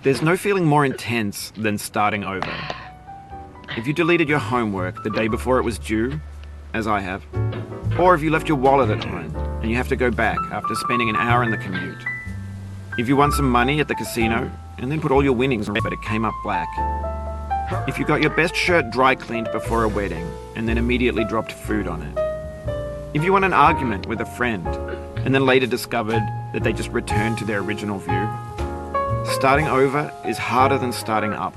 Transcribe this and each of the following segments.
There's no feeling more intense than starting over. If you deleted your homework the day before it was due, as I have, or if you left your wallet at home and you have to go back after spending an hour in the commute. If you won some money at the casino and then put all your winnings on but it came up black. If you got your best shirt dry cleaned before a wedding and then immediately dropped food on it. If you won an argument with a friend and then later discovered that they just returned to their original view. Starting over is harder than starting up.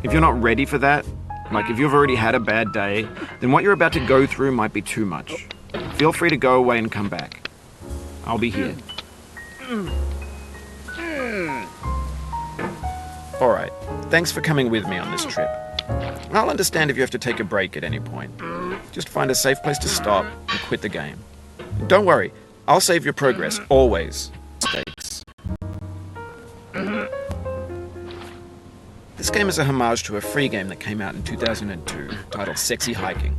If you're not ready for that, like if you've already had a bad day, then what you're about to go through might be too much. Feel free to go away and come back. I'll be here. Alright, thanks for coming with me on this trip. I'll understand if you have to take a break at any point. Just find a safe place to stop and quit the game. Don't worry, I'll save your progress, always. Mistakes. This game is a homage to a free game that came out in 2002, titled Sexy Hiking.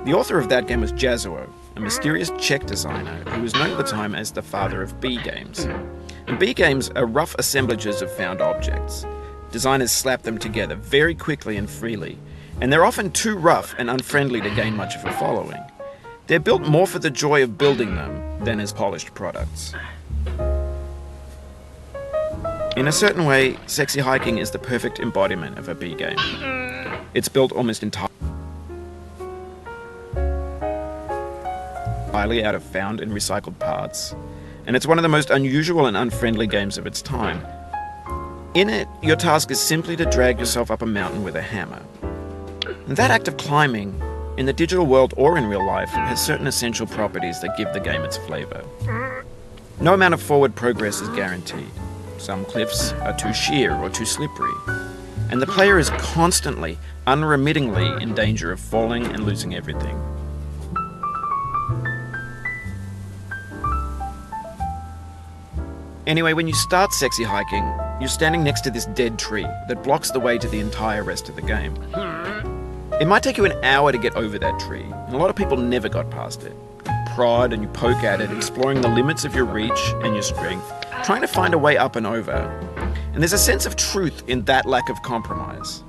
The author of that game was Jazuo, a mysterious Czech designer who was known at the time as the father of B games. And B games are rough assemblages of found objects. Designers slap them together very quickly and freely, and they're often too rough and unfriendly to gain much of a following. They're built more for the joy of building them than as polished products. In a certain way, Sexy Hiking is the perfect embodiment of a B game. It's built almost entirely out of found and recycled parts, and it's one of the most unusual and unfriendly games of its time. In it, your task is simply to drag yourself up a mountain with a hammer. And that act of climbing, in the digital world or in real life, has certain essential properties that give the game its flavor. No amount of forward progress is guaranteed. Some cliffs are too sheer or too slippery, and the player is constantly, unremittingly in danger of falling and losing everything. Anyway, when you start Sexy Hiking, you're standing next to this dead tree that blocks the way to the entire rest of the game. It might take you an hour to get over that tree, and a lot of people never got past it. You prod and you poke at it, exploring the limits of your reach and your strength, trying to find a way up and over. And there's a sense of truth in that lack of compromise.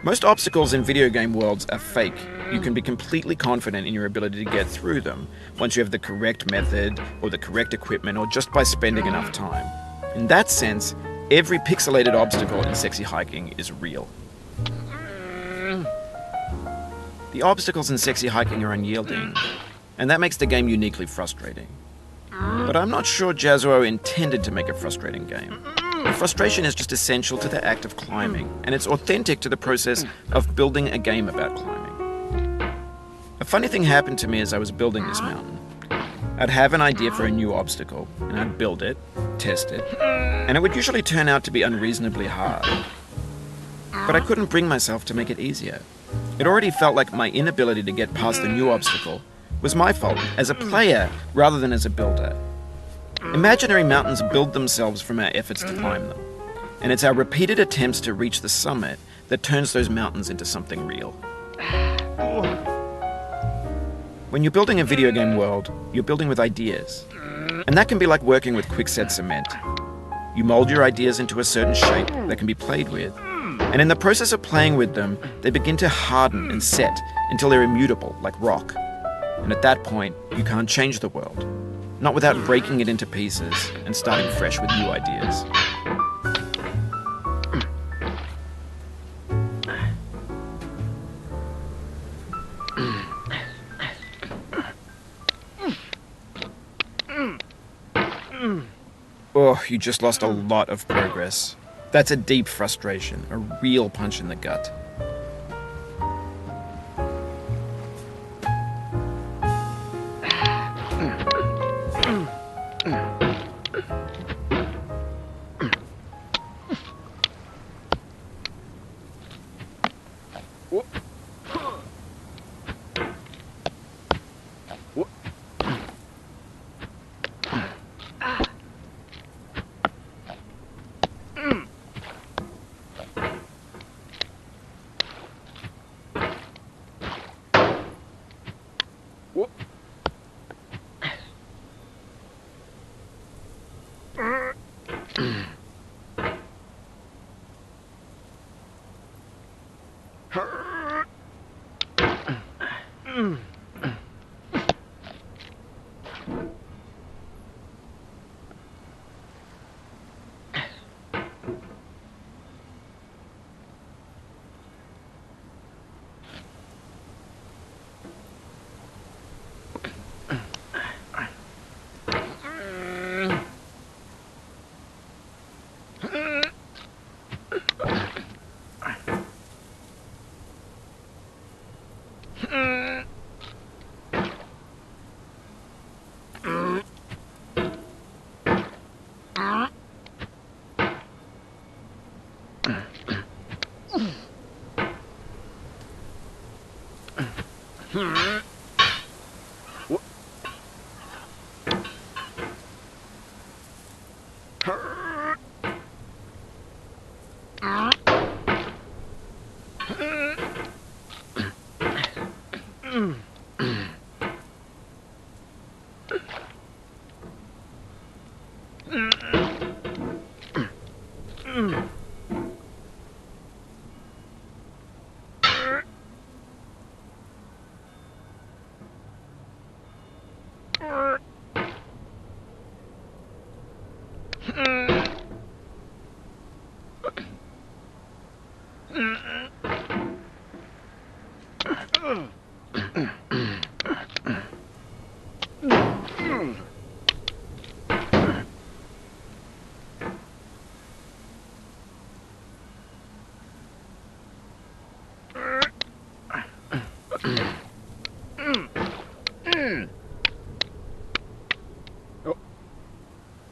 Most obstacles in video game worlds are fake. You can be completely confident in your ability to get through them once you have the correct method or the correct equipment or just by spending enough time. In that sense, every pixelated obstacle in Sexy Hiking is real. The obstacles in Sexy Hiking are unyielding, and that makes the game uniquely frustrating. But I'm not sure Jazuo intended to make a frustrating game. The frustration is just essential to the act of climbing, and it's authentic to the process of building a game about climbing. A funny thing happened to me as I was building this mountain. I'd have an idea for a new obstacle, and I'd build it, test it, and it would usually turn out to be unreasonably hard. But I couldn't bring myself to make it easier. It already felt like my inability to get past the new obstacle was my fault as a player rather than as a builder. Imaginary mountains build themselves from our efforts to climb them, and it's our repeated attempts to reach the summit that turns those mountains into something real. When you're building a video game world, you're building with ideas, and that can be like working with quickset cement. You mold your ideas into a certain shape that can be played with, and in the process of playing with them, they begin to harden and set until they're immutable, like rock. And at that point, you can't change the world. Not without breaking it into pieces and starting fresh with new ideas. Oh, you just lost a lot of progress. That's a deep frustration, a real punch in the gut.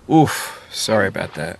Oof, sorry about that.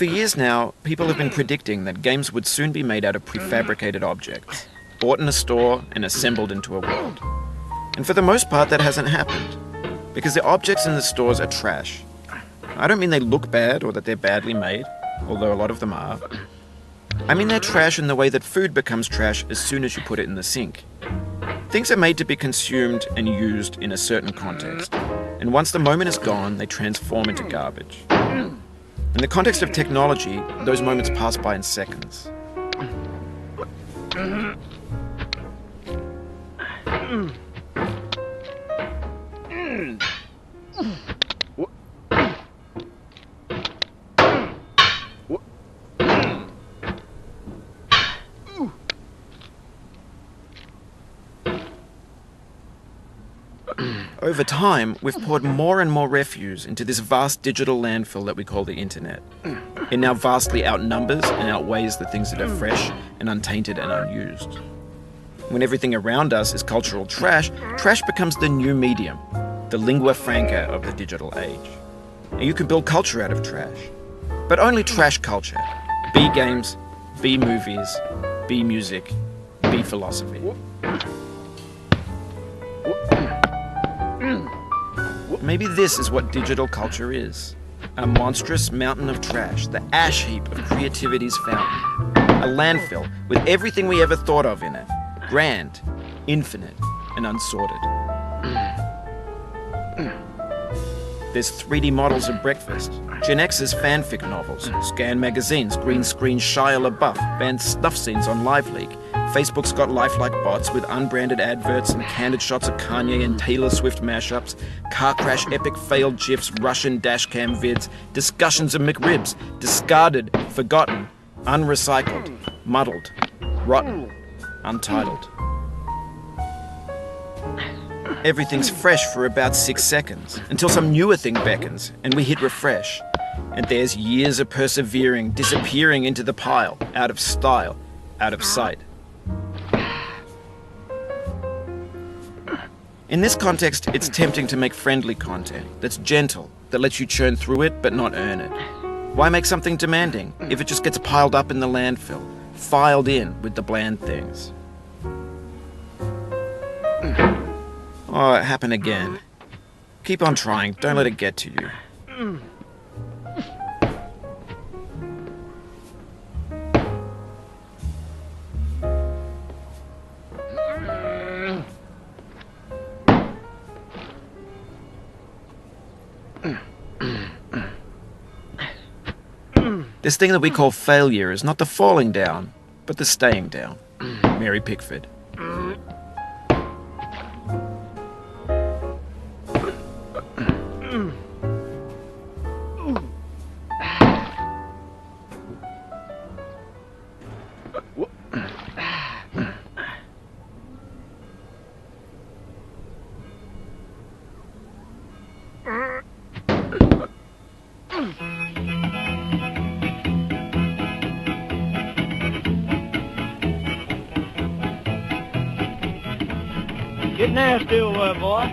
For years now, people have been predicting that games would soon be made out of prefabricated objects, bought in a store and assembled into a world. And for the most part, that hasn't happened, because the objects in the stores are trash. I don't mean they look bad or that they're badly made, although a lot of them are. I mean they're trash in the way that food becomes trash as soon as you put it in the sink. Things are made to be consumed and used in a certain context, and once the moment is gone, they transform into garbage. In the context of technology, those moments pass by in seconds. Over time, we've poured more and more refuse into this vast digital landfill that we call the internet. It now vastly outnumbers and outweighs the things that are fresh and untainted and unused. When everything around us is cultural trash, trash becomes the new medium, the lingua franca of the digital age. And you can build culture out of trash. But only trash culture. B games, B movies, B music, B philosophy. Maybe this is what digital culture is. A monstrous mountain of trash, the ash heap of creativity's fountain. A landfill with everything we ever thought of in it. Grand, infinite, and unsorted. There's 3D models of breakfast, Gen X's fanfic novels, scan magazines, green screen Shia LaBeouf, banned snuff scenes on LiveLeak. Facebook's got lifelike bots with unbranded adverts and candid shots of Kanye and Taylor Swift mashups, car crash epic failed GIFs, Russian dashcam vids, discussions of McRibs, discarded, forgotten, unrecycled, muddled, rotten, untitled. Everything's fresh for about 6 seconds, until some newer thing beckons, and we hit refresh. And there's years of persevering, disappearing into the pile, out of style, out of sight. In this context, it's tempting to make friendly content that's gentle, that lets you churn through it but not earn it. Why make something demanding if it just gets piled up in the landfill, filed in with the bland things? Oh, it happened again. Keep on trying, don't let it get to you. This thing that we call failure is not the falling down, but the staying down. Mary Pickford. Get nasty over, boy.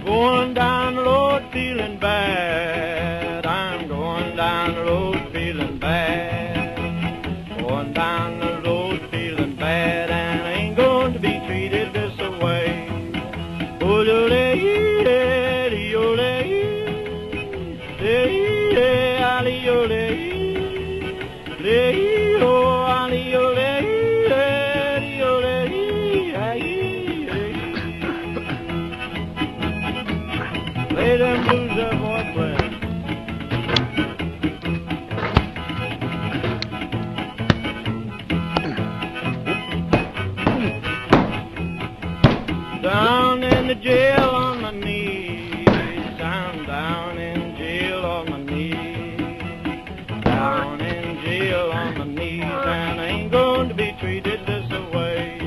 Going down the road feeling bad. I'm going down the road feeling bad. Going down the road feeling bad, and I ain't going to be treated this way. Oh, Play them blues up, boy, play. Down in the jail on my knees. I'm down in jail on my knees. Down in jail on my knees, and I ain't going to be treated this way.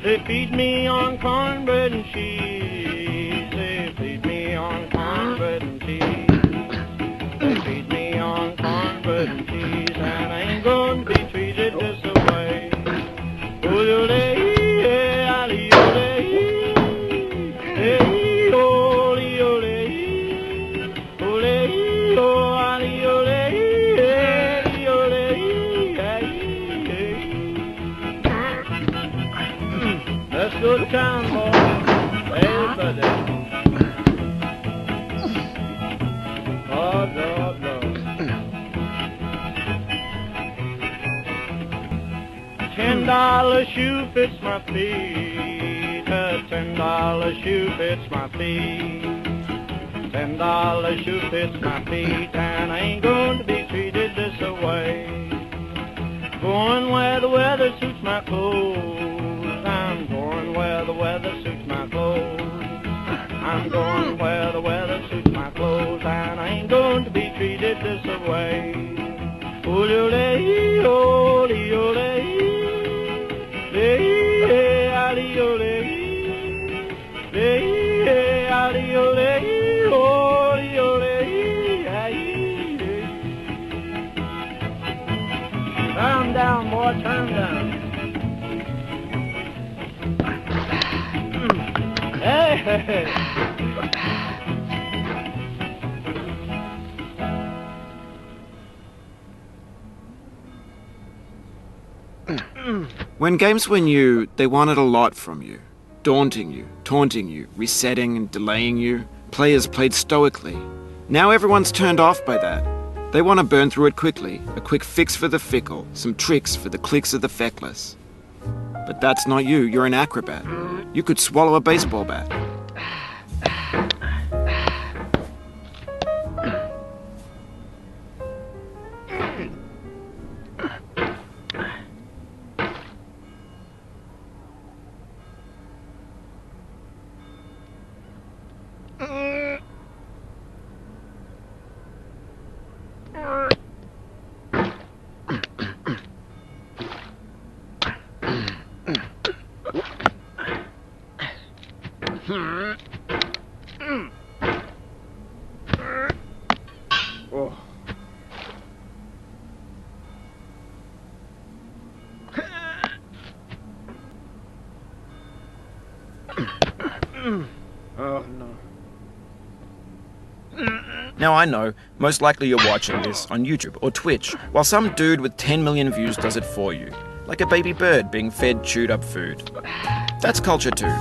They feed me on cornbread and cheese. They feed me on cornbread and cheese. They feed me on cornbread and cheese, and I ain't going to be treated this way. Oh, let's go to town, boy. Hey, buddy. Lord, Lord, Lord. $10 shoe fits my feet. A $10 shoe fits my feet. $10 shoe fits my feet, and I ain't going to be treated this way. Going where the weather suits my clothes. I'm going where the weather suits my clothes. I'm going where the weather suits my clothes, and I ain't going to be treated this way. Turn down, boy, turn down. Hey! When games were new, they wanted a lot from you. Daunting you, taunting you, resetting and delaying you. Players played stoically. Now everyone's turned off by that. They want to burn through it quickly, a quick fix for the fickle, some tricks for the clicks of the feckless. But that's not you, you're an acrobat. You could swallow a baseball bat. Oh, no. Now I know, most likely you're watching this on YouTube or Twitch, while some dude with 10 million views does it for you, like a baby bird being fed chewed up food. That's culture too.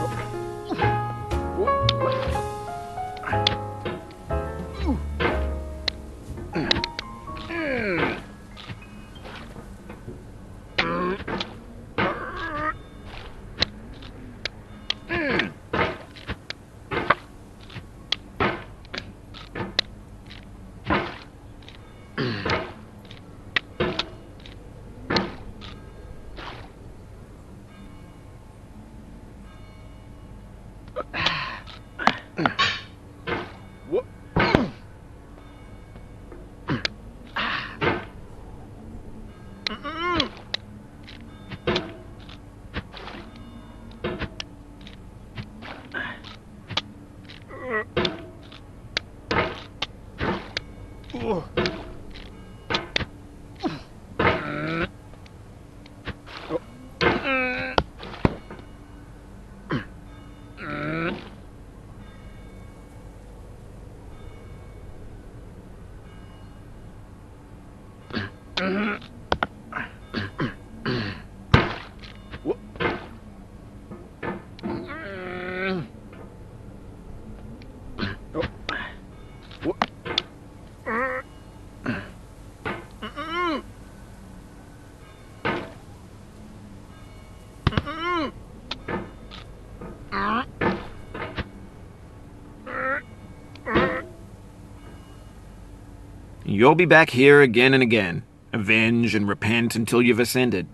You'll be back here again and again. Avenge and repent until you've ascended,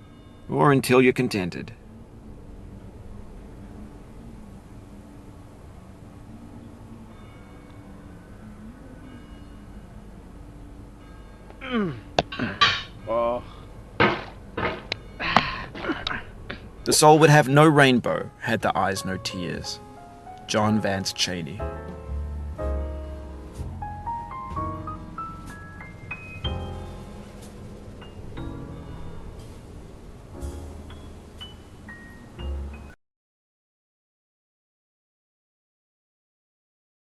or until you're contented. Oh. The soul would have no rainbow had the eyes no tears. John Vance Cheney.